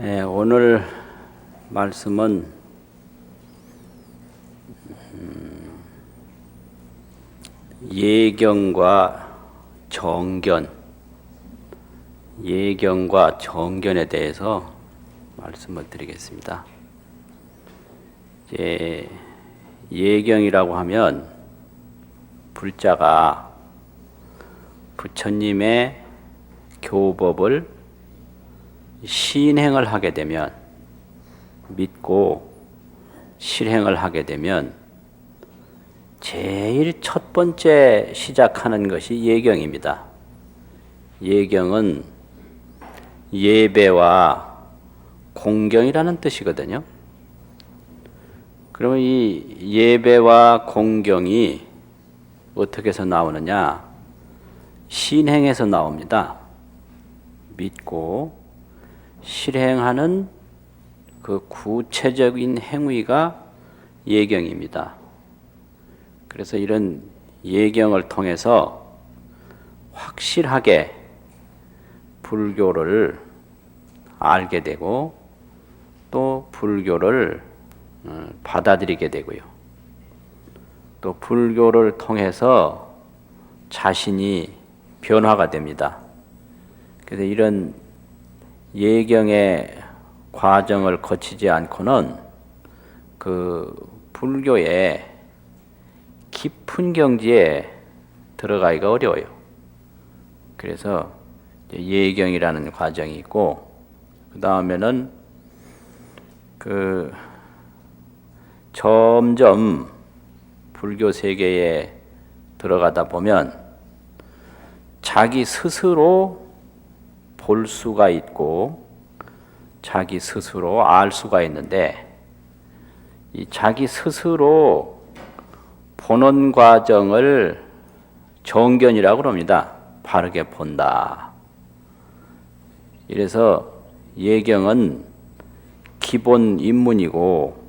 네, 오늘 말씀은 예경과 정견에 대해서 말씀을 드리겠습니다. 예경이라고 하면 불자가 부처님의 교법을 신행을 하게 되면, 믿고 실행을 하게 되면 제일 첫 번째 시작하는 것이 예경입니다. 예경은 예배와 공경이라는 뜻이거든요. 그러면 이 예배와 공경이 어떻게 해서 나오느냐? 신행에서 나옵니다. 믿고 실행하는 그 구체적인 행위가 예경입니다. 그래서 이런 예경을 통해서 확실하게 불교를 알게 되고 또 불교를 받아들이게 되고요. 또 불교를 통해서 자신이 변화가 됩니다. 그래서 이런 예경의 과정을 거치지 않고는 그 불교의 깊은 경지에 들어가기가 어려워요. 그래서 예경이라는 과정이 있고, 그 다음에는 점점 불교 세계에 들어가다 보면 자기 스스로 볼 수가 있고 자기 스스로 알 수가 있는데, 이 자기 스스로 보는 과정을 정견이라고 합니다. 바르게 본다. 이래서 예경은 기본 입문이고,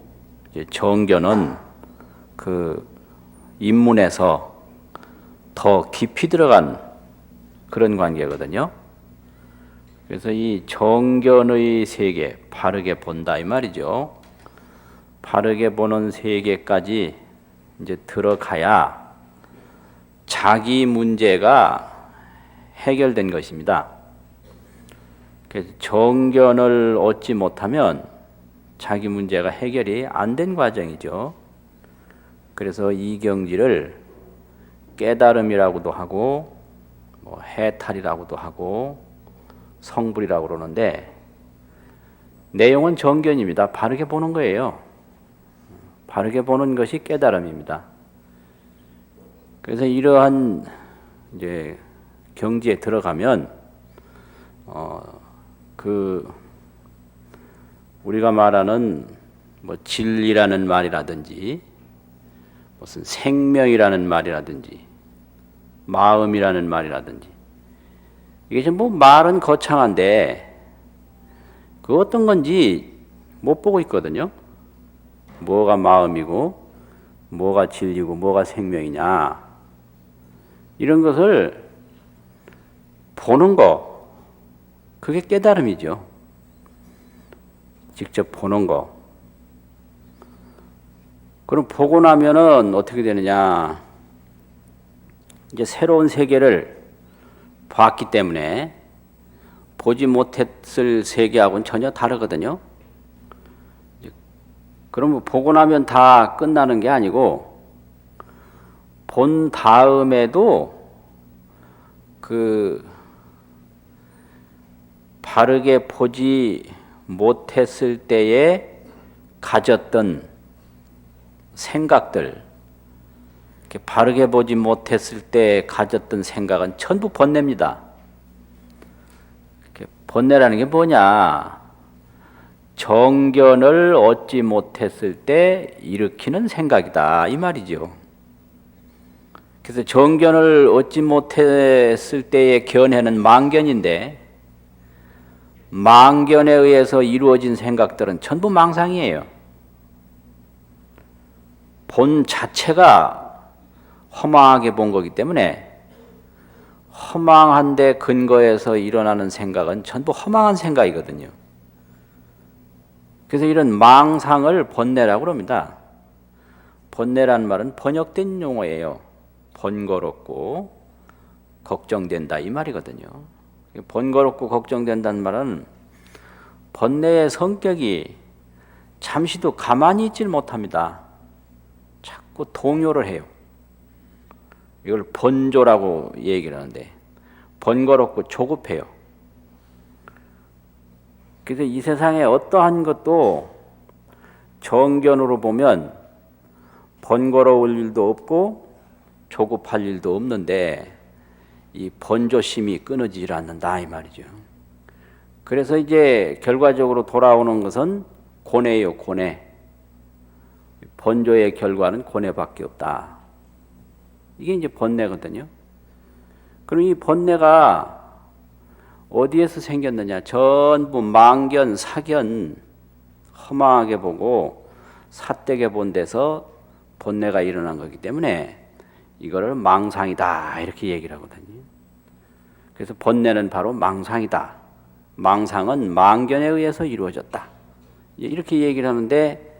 이제 정견은 그 입문에서 더 깊이 들어간 그런 관계거든요. 그래서 이 정견의 세계, 바르게 본다 이 말이죠. 바르게 보는 세계까지 이제 들어가야 자기 문제가 해결된 것입니다. 그래서 정견을 얻지 못하면 자기 문제가 해결이 안 된 과정이죠. 그래서 이 경지를 깨달음이라고도 하고 해탈이라고도 하고 성불이라고 그러는데, 내용은 정견입니다. 바르게 보는 거예요. 바르게 보는 것이 깨달음입니다. 그래서 이러한 이제 경지에 들어가면 우리가 말하는 진리라는 말이라든지 무슨 생명이라는 말이라든지 마음이라는 말이라든지, 이게 전부 말은 거창한데 그 어떤 건지 못 보고 있거든요. 뭐가 마음이고 뭐가 진리고 뭐가 생명이냐, 이런 것을 보는 거, 그게 깨달음이죠. 직접 보는 거. 그럼 보고 나면은 어떻게 되느냐? 이제 새로운 세계를 봤기 때문에 보지 못했을 세계하고는 전혀 다르거든요. 그러면 보고 나면 다 끝나는 게 아니고, 본 다음에도 바르게 보지 못했을 때에 가졌던 생각들, 바르게 보지 못했을 때 가졌던 생각은 전부 번뇌입니다. 번뇌라는 게 뭐냐? 정견을 얻지 못했을 때 일으키는 생각이다 이 말이죠. 그래서 정견을 얻지 못했을 때의 견해는 망견인데, 망견에 의해서 이루어진 생각들은 전부 망상이에요. 본 자체가 허망하게 본 거기 때문에 허망한 데 근거해서 일어나는 생각은 전부 허망한 생각이거든요. 그래서 이런 망상을 번뇌라고 합니다. 번뇌란 말은 번역된 용어예요. 번거롭고 걱정된다 이 말이거든요. 번거롭고 걱정된다는 말은 번뇌의 성격이 잠시도 가만히 있질 못합니다. 자꾸 동요를 해요. 이걸 번조라고 얘기를 하는데 번거롭고 조급해요. 그래서 이 세상에 어떠한 것도 정견으로 보면 번거로울 일도 없고 조급할 일도 없는데 이 번조심이 끊어지질 않는다 이 말이죠. 그래서 이제 결과적으로 돌아오는 것은 고뇌예요. 고뇌. 번조의 결과는 고뇌밖에 없다. 이게 이제 번뇌거든요. 그럼 이 번뇌가 어디에서 생겼느냐? 전부 망견, 사견, 허망하게 보고 삿되게 본 데서 번뇌가 일어난 거기 때문에 이거를 망상이다 이렇게 얘기를 하거든요. 그래서 번뇌는 바로 망상이다. 망상은 망견에 의해서 이루어졌다. 이렇게 얘기를 하는데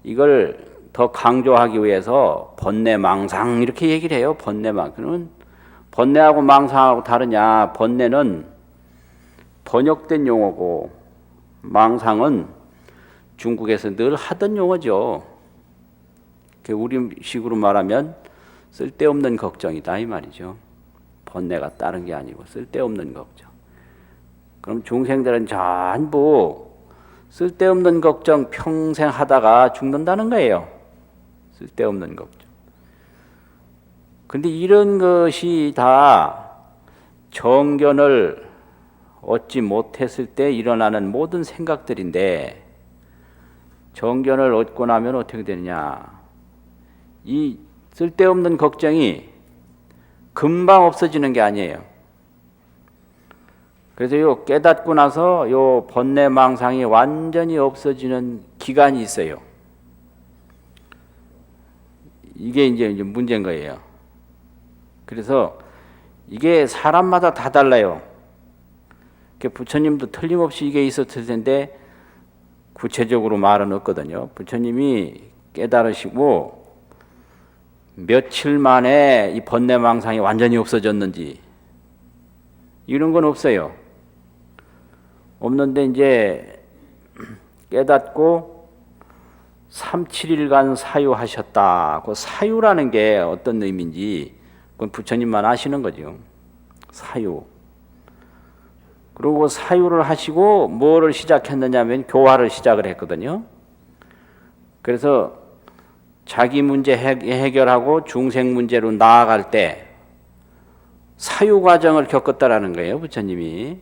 이걸 더 강조하기 위해서 번뇌 망상 이렇게 얘기를 해요. 번뇌망. 그러면 번뇌하고 망상하고 다르냐? 번뇌는 번역된 용어고 망상은 중국에서 늘 하던 용어죠. 우리식으로 말하면 쓸데없는 걱정이다 이 말이죠. 번뇌가 다른 게 아니고 쓸데없는 걱정. 그럼 중생들은 전부 쓸데없는 걱정 평생 하다가 죽는다는 거예요. 쓸데없는 걱정. 근데 이런 것이 다 정견을 얻지 못했을 때 일어나는 모든 생각들인데 정견을 얻고 나면 어떻게 되느냐. 이 쓸데없는 걱정이 금방 없어지는 게 아니에요. 그래서 요 깨닫고 나서 요 번뇌 망상이 완전히 없어지는 기간이 있어요. 이게 이제 문제인 거예요. 그래서 이게 사람마다 다 달라요. 부처님도 틀림없이 이게 있었을 텐데 구체적으로 말은 없거든요. 부처님이 깨달으시고 며칠 만에 이 번뇌 망상이 완전히 없어졌는지 이런 건 없어요. 없는데 이제 깨닫고 3, 7일간 사유하셨다. 그 사유라는 게 어떤 의미인지 그건 부처님만 아시는 거죠. 사유. 그리고 사유를 하시고 뭐를 시작했느냐 하면 교화를 시작을 했거든요. 그래서 자기 문제 해결하고 중생 문제로 나아갈 때 사유 과정을 겪었다라는 거예요, 부처님이.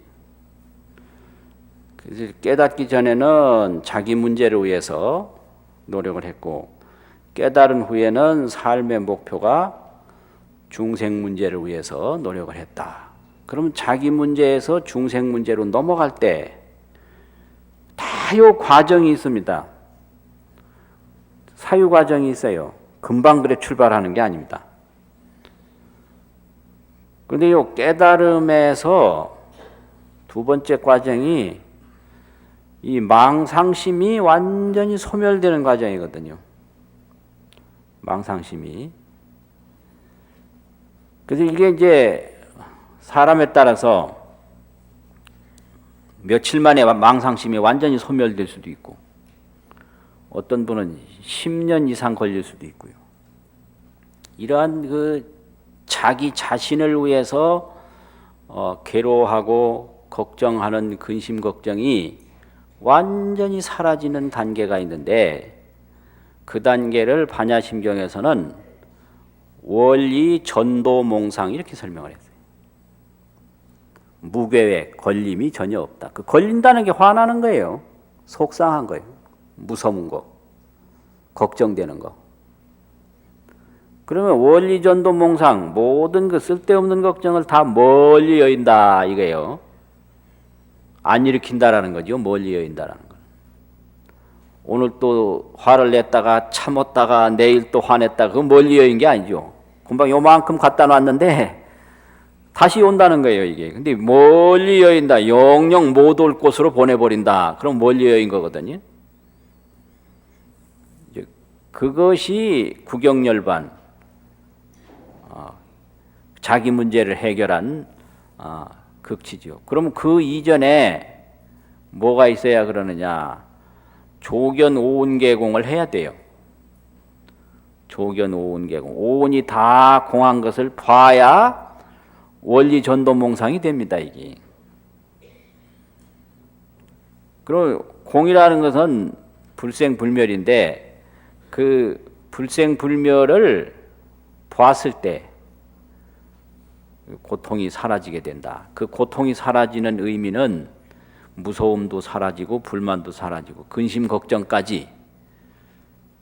그래서 깨닫기 전에는 자기 문제를 위해서 노력을 했고 깨달은 후에는 삶의 목표가 중생 문제를 위해서 노력을 했다. 그러면 자기 문제에서 중생 문제로 넘어갈 때 다 요 과정이 있습니다. 사유 과정이 있어요. 금방 그래 출발하는 게 아닙니다. 그런데 요 깨달음에서 두 번째 과정이 이 망상심이 완전히 소멸되는 과정이거든요. 망상심이. 그래서 이게 이제 사람에 따라서 며칠 만에 망상심이 완전히 소멸될 수도 있고 어떤 분은 10년 이상 걸릴 수도 있고요. 이러한 그 자기 자신을 위해서 괴로워하고 걱정하는 근심 걱정이 완전히 사라지는 단계가 있는데 그 단계를 반야심경에서는 원리 전도 몽상 이렇게 설명을 했어요. 무괴획, 걸림이 전혀 없다. 그 걸린다는 게 화나는 거예요. 속상한 거예요. 무서운 거, 걱정되는 거. 그러면 원리 전도 몽상 모든 그 쓸데없는 걱정을 다 멀리 여인다 이거예요. 안 일으킨다라는 거죠. 멀리 여인다라는 거. 오늘 또 화를 냈다가 참았다가 내일 또 화냈다가 그건 멀리 여인 게 아니죠. 금방 요만큼 갖다 놨는데 다시 온다는 거예요 이게. 근데 멀리 여인다. 영영 못 올 곳으로 보내버린다. 그럼 멀리 여인 거거든요. 그것이 구경열반, 자기 문제를 해결한 극치죠. 그럼 그 이전에 뭐가 있어야 그러느냐? 조견 오온계공을 해야 돼요. 조견 오온계공. 오온이 다 공한 것을 봐야 원리 전도몽상이 됩니다, 이게. 그럼 공이라는 것은 불생불멸인데 그 불생불멸을 보았을 때 고통이 사라지게 된다. 그 고통이 사라지는 의미는 무서움도 사라지고 불만도 사라지고 근심 걱정까지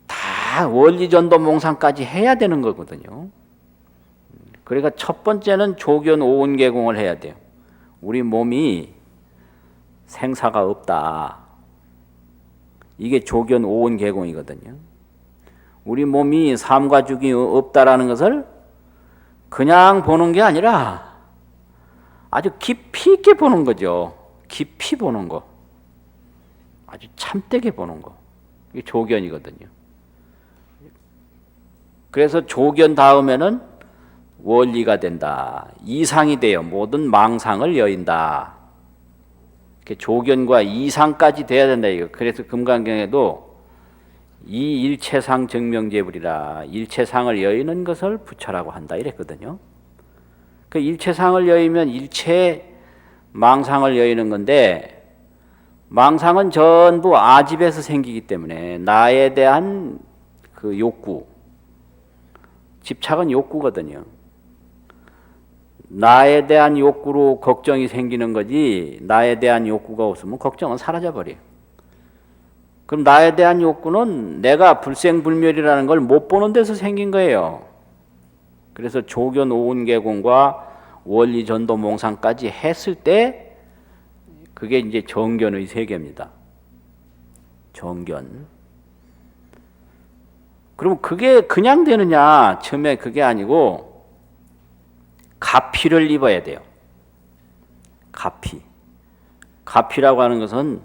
다 원리전도몽상까지 해야 되는 거거든요. 그러니까 첫 번째는 조견 오온계공을 해야 돼요. 우리 몸이 생사가 없다. 이게 조견 오온계공이거든요. 우리 몸이 삶과 죽이 없다라는 것을 그냥 보는 게 아니라 아주 깊이 있게 보는 거죠. 깊이 보는 거. 아주 참되게 보는 거. 이게 조견이거든요. 그래서 조견 다음에는 원리가 된다. 이상이 돼요. 모든 망상을 여인다. 조견과 이상까지 돼야 된다. 이거. 그래서 금강경에도 이 일체상 정명제불이라 일체상을 여의는 것을 부처라고 한다 이랬거든요. 그 일체상을 여의면 일체 망상을 여의는 건데 망상은 전부 아집에서 생기기 때문에 나에 대한 그 욕구, 집착은 욕구거든요. 나에 대한 욕구로 걱정이 생기는 거지 나에 대한 욕구가 없으면 걱정은 사라져버려요. 그럼 나에 대한 욕구는 내가 불생불멸이라는 걸 못 보는 데서 생긴 거예요. 그래서 조견 오온계공과 원리전도몽상까지 했을 때 그게 이제 정견의 세계입니다. 정견. 그럼 그게 그냥 되느냐? 처음에 그게 아니고 가피를 입어야 돼요. 가피. 가피라고 하는 것은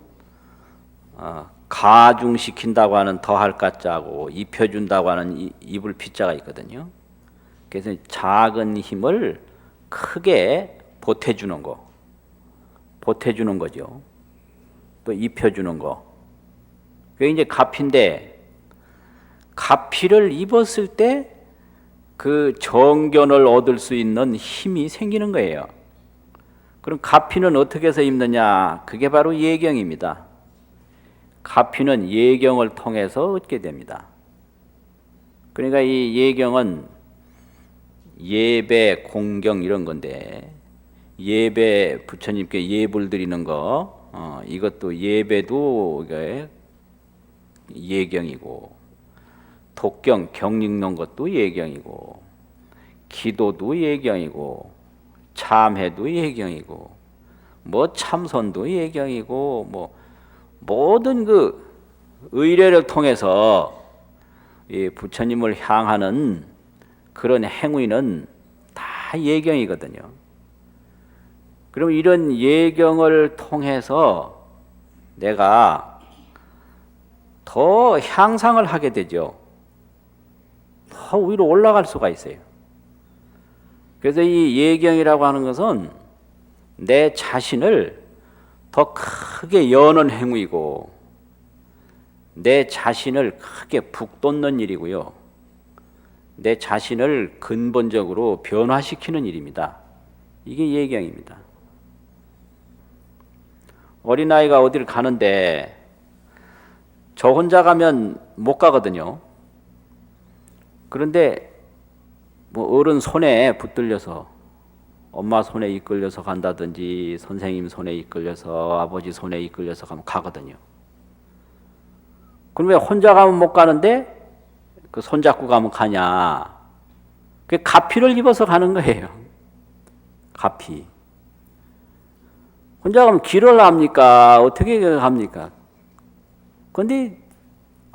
가중시킨다고 하는 더할 가짜고 입혀준다고 하는 입을 피자가 있거든요. 그래서 작은 힘을 크게 보태주는 거. 보태주는 거죠. 또 입혀주는 거. 그게 이제 가피인데 가피를 입었을 때 그 정견을 얻을 수 있는 힘이 생기는 거예요. 그럼 가피는 어떻게 해서 입느냐? 그게 바로 예경입니다. 가피는 예경을 통해서 얻게 됩니다. 그러니까 이 예경은 예배, 공경 이런 건데 예배 부처님께 예불 드리는 거 이것도 예배도 예경이고 독경, 경 읽는 것도 예경이고 기도도 예경이고 참회도 예경이고 뭐 참선도 예경이고 뭐 모든 그 의례를 통해서 이 부처님을 향하는 그런 행위는 다 예경이거든요. 그럼 이런 예경을 통해서 내가 더 향상을 하게 되죠. 더 위로 올라갈 수가 있어요. 그래서 이 예경이라고 하는 것은 내 자신을 더 크게 여는 행위고 내 자신을 크게 북돋는 일이고요. 내 자신을 근본적으로 변화시키는 일입니다. 이게 예경입니다. 어린아이가 어디를 가는데 저 혼자 가면 못 가거든요. 그런데 뭐 어른 손에 붙들려서 엄마 손에 이끌려서 간다든지 선생님 손에 이끌려서 아버지 손에 이끌려서 가면 가거든요. 그럼 왜 혼자 가면 못 가는데 그 손잡고 가면 가냐? 그게 가피를 입어서 가는 거예요. 가피. 혼자 가면 길을 합니까? 어떻게 갑니까? 그런데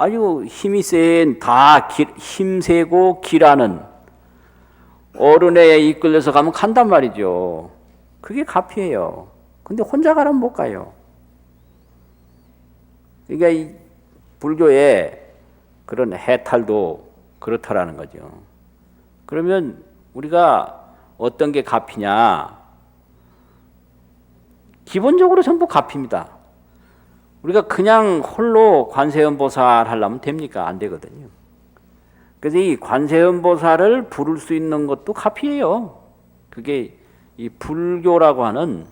아주 힘이 센 다 힘세고 길하는 어른에 이끌려서 가면 간단 말이죠. 그게 가피예요. 근데 혼자 가라면 못 가요. 그러니까 이 불교에 그런 해탈도 그렇다라는 거죠. 그러면 우리가 어떤 게 값이냐? 기본적으로 전부 값입니다. 우리가 그냥 홀로 관세음보살 하려면 됩니까? 안 되거든요. 그래서 이 관세음보살을 부를 수 있는 것도 값이에요. 그게 이 불교라고 하는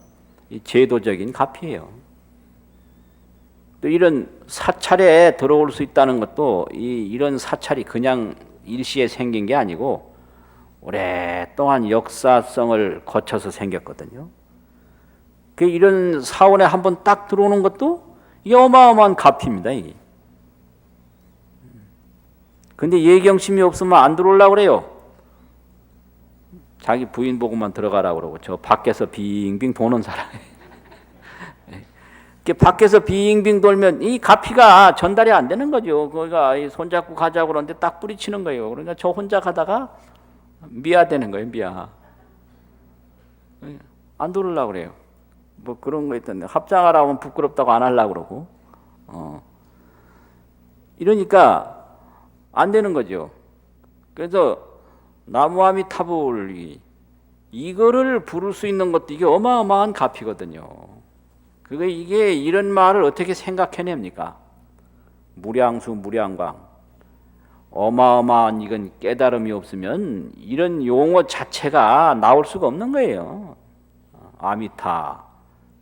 이 제도적인 값이에요. 또 이런 사찰에 들어올 수 있다는 것도 이런 사찰이 그냥 일시에 생긴 게 아니고 오랫동안 역사성을 거쳐서 생겼거든요. 그 이런 사원에 한번 딱 들어오는 것도 이 어마어마한 값입니다. 이게. 근데 예경심이 없으면 안 들어오려고 그래요. 자기 부인 보고만 들어가라고 그러고 저 밖에서 빙빙 도는 사람. 밖에서 빙빙 돌면 이 가피가 전달이 안 되는 거죠. 그러니까 손잡고 가자고 그러는데 딱 뿌리치는 거예요. 그러니까 저 혼자 가다가 미아되는 거예요. 미아. 안 들으려고 그래요. 뭐 그런 거 있던데 합장하라 하면 부끄럽다고 안 하려고 그러고 이러니까 안 되는 거죠. 그래서 나무아미타불 이거를 부를 수 있는 것도 이게 어마어마한 가피거든요. 이게 이런 말을 어떻게 생각해냅니까? 무량수 무량광 어마어마한 이건 깨달음이 없으면 이런 용어 자체가 나올 수가 없는 거예요. 아미타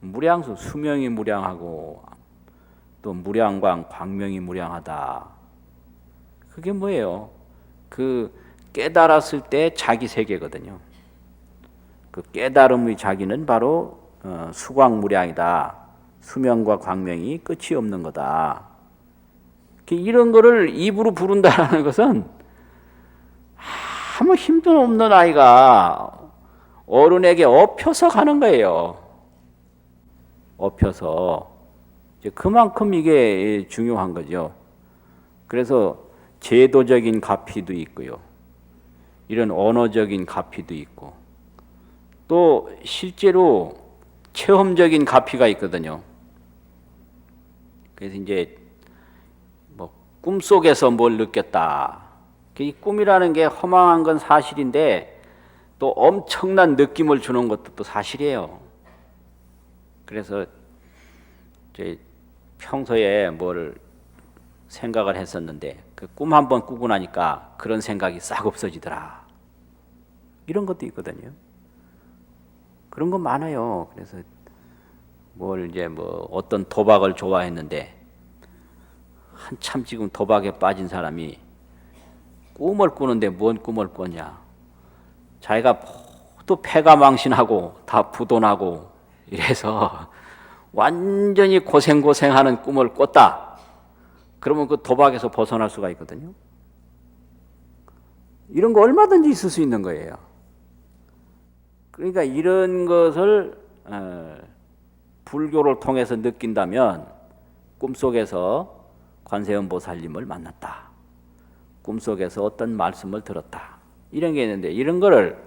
무량수 수명이 무량하고 또 무량광 광명이 무량하다. 그게 뭐예요? 그 깨달았을 때 자기 세계거든요. 그 깨달음의 자기는 바로 수광무량이다. 수명과 광명이 끝이 없는 거다. 이런 거를 입으로 부른다는 것은 아무 힘도 없는 아이가 어른에게 엎혀서 가는 거예요. 엎혀서. 그만큼 이게 중요한 거죠. 그래서 제도적인 가피도 있고요. 이런 언어적인 가피도 있고 또 실제로 체험적인 가피가 있거든요. 그래서 이제 뭐 꿈속에서 뭘 느꼈다. 이 꿈이라는 게 허망한 건 사실인데 또 엄청난 느낌을 주는 것도 또 사실이에요. 그래서 이제 평소에 뭘 생각을 했었는데 그 꿈 한번 꾸고 나니까 그런 생각이 싹 없어지더라. 이런 것도 있거든요. 그런 거 많아요. 그래서 이제 어떤 도박을 좋아했는데 한참 지금 도박에 빠진 사람이 꿈을 꾸는데 뭔 꿈을 꿨냐? 자기가 또 패가 망신하고 다 부도나고 이래서 완전히 고생하는 꿈을 꿨다. 그러면 그 도박에서 벗어날 수가 있거든요. 이런 거 얼마든지 있을 수 있는 거예요. 그러니까 이런 것을 불교를 통해서 느낀다면 꿈속에서 관세음보살님을 만났다. 꿈속에서 어떤 말씀을 들었다. 이런 게 있는데 이런 거를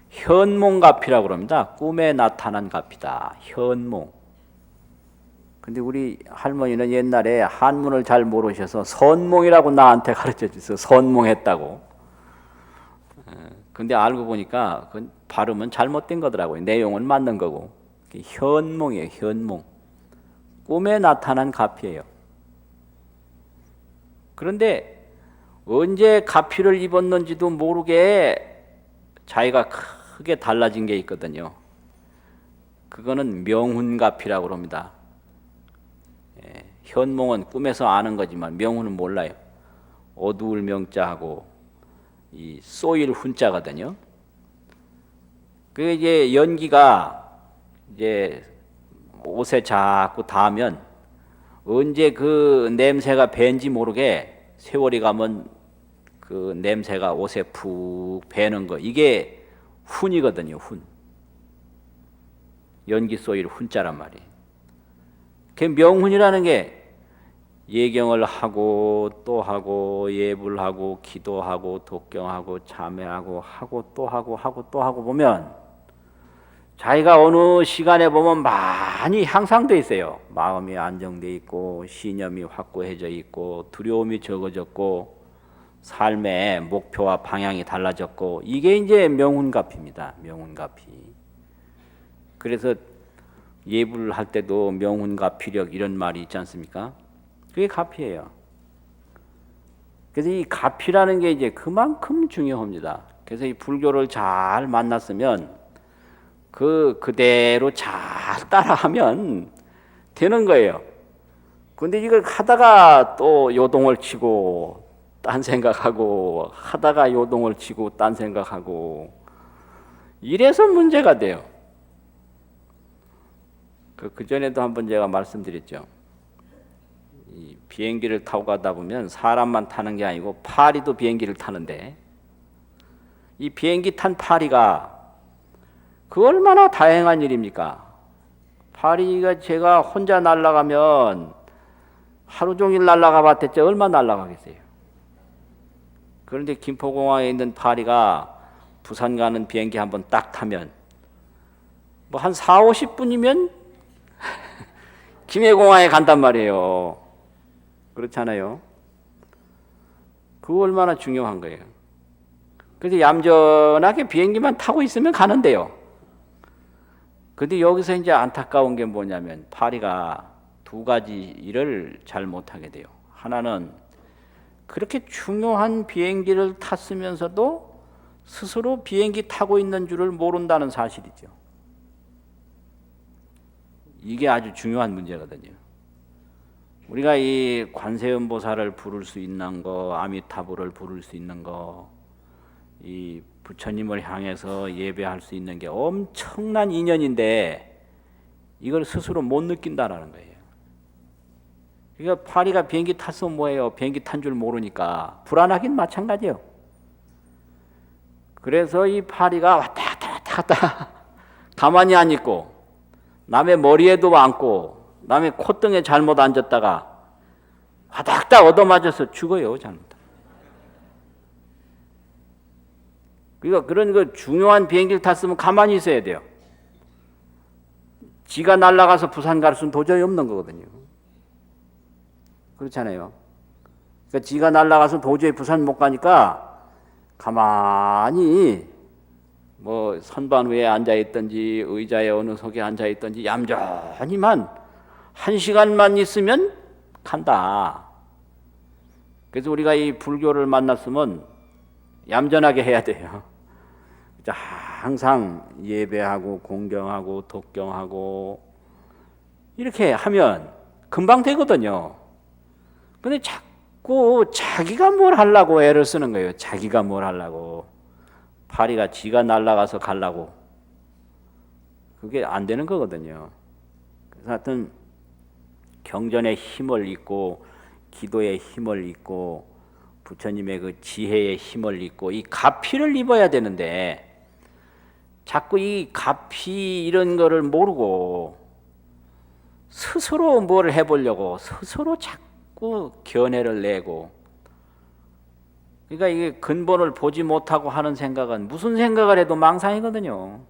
현몽가피라고 그럽니다. 꿈에 나타난 가피다. 현몽. 근데 우리 할머니는 옛날에 한문을 잘 모르셔서 선몽이라고 나한테 가르쳐 주셔서 선몽했다고. 근데 알고 보니까 그 발음은 잘못된 거더라고요. 내용은 맞는 거고. 현몽이에요. 현몽. 꿈에 나타난 가피예요. 그런데 언제 가피를 입었는지도 모르게 자기가 크게 달라진 게 있거든요. 그거는 명훈가피라고 합니다. 현몽은 꿈에서 아는 거지만 명훈은 몰라요. 어두울 명자하고 이 쏘일 훈자거든요. 그게 이제 연기가 이제 옷에 자꾸 닿으면 언제 그 냄새가 밴지 모르게 세월이 가면 그 냄새가 옷에 푹 배는 거 이게 훈이거든요. 훈. 연기 쏘일 훈자란 말이에요. 그 명훈이라는 게 예경을 하고 또 하고 예불 하고 기도하고 독경하고 참회하고 하고 또 하고 또 하고 보면 자기가 어느 시간에 보면 많이 향상돼 있어요. 마음이 안정돼 있고 신념이 확고해져 있고 두려움이 적어졌고 삶의 목표와 방향이 달라졌고 이게 이제 명운갑입니다. 명운갑이. 그래서 예불 할 때도 명운갑피력 이런 말이 있지 않습니까? 그게 갑이에요. 그래서 이 갑이라는 게 이제 그만큼 중요합니다. 그래서 이 불교를 잘 만났으면 그대로 잘 따라하면 되는 거예요. 근데 이걸 하다가 또 요동을 치고 딴 생각하고 하다가 요동을 치고 딴 생각하고 이래서 문제가 돼요. 그 전에도 한번 제가 말씀드렸죠. 이 비행기를 타고 가다 보면 사람만 타는 게 아니고 파리도 비행기를 타는데 이 비행기 탄 파리가 그 얼마나 다행한 일입니까? 파리가 제가 혼자 날아가면 하루 종일 날아가 봤댔지 얼마나 날아가겠어요. 그런데 김포공항에 있는 파리가 부산 가는 비행기 한번 딱 타면 뭐 한 4, 50분이면 김해공항에 간단 말이에요. 그렇잖아요. 그거 얼마나 중요한 거예요. 그래서 얌전하게 비행기만 타고 있으면 가는데요. 근데 여기서 이제 안타까운 게 뭐냐면 파리가 두 가지 일을 잘 못하게 돼요. 하나는 그렇게 중요한 비행기를 탔으면서도 스스로 비행기 타고 있는 줄을 모른다는 사실이죠. 이게 아주 중요한 문제거든요. 우리가 이 관세음보살을 부를 수 있는 거, 아미타불을 부를 수 있는 거, 이 부처님을 향해서 예배할 수 있는 게 엄청난 인연인데 이걸 스스로 못 느낀다라는 거예요. 그러니까 파리가 비행기 탔으면 뭐예요? 비행기 탄 줄 모르니까 불안하긴 마찬가지예요. 그래서 이 파리가 왔다 갔다 가만히 안 있고 남의 머리에도 앉고 남의 콧등에 잘못 앉았다가 화닥닥 얻어맞아서 죽어요. 잘못. 그러니까 그런 그 중요한 비행기를 탔으면 가만히 있어야 돼요. 지가 날아가서 부산 갈 수는 도저히 없는 거거든요. 그렇잖아요. 그러니까 지가 날아가서 도저히 부산 못 가니까 가만히 뭐 선반 위에 앉아 있든지 의자에 어느 속에 앉아 있든지 얌전히만 1시간만 있으면 간다. 그래서 우리가 이 불교를 만났으면 얌전하게 해야 돼요. 항상 예배하고 공경하고 독경하고 이렇게 하면 금방 되거든요. 근데 자꾸 자기가 뭘 하려고 애를 쓰는 거예요. 자기가 뭘 하려고. 파리가 지가 날아가서 가려고. 그게 안 되는 거거든요. 그래서 하여튼 경전의 힘을 잊고 기도의 힘을 잊고 부처님의 그 지혜의 힘을 입고 이 가피를 입어야 되는데 자꾸 이 가피 이런 거를 모르고 스스로 뭘 해보려고 스스로 자꾸 견해를 내고 그러니까 이게 근본을 보지 못하고 하는 생각은 무슨 생각을 해도 망상이거든요.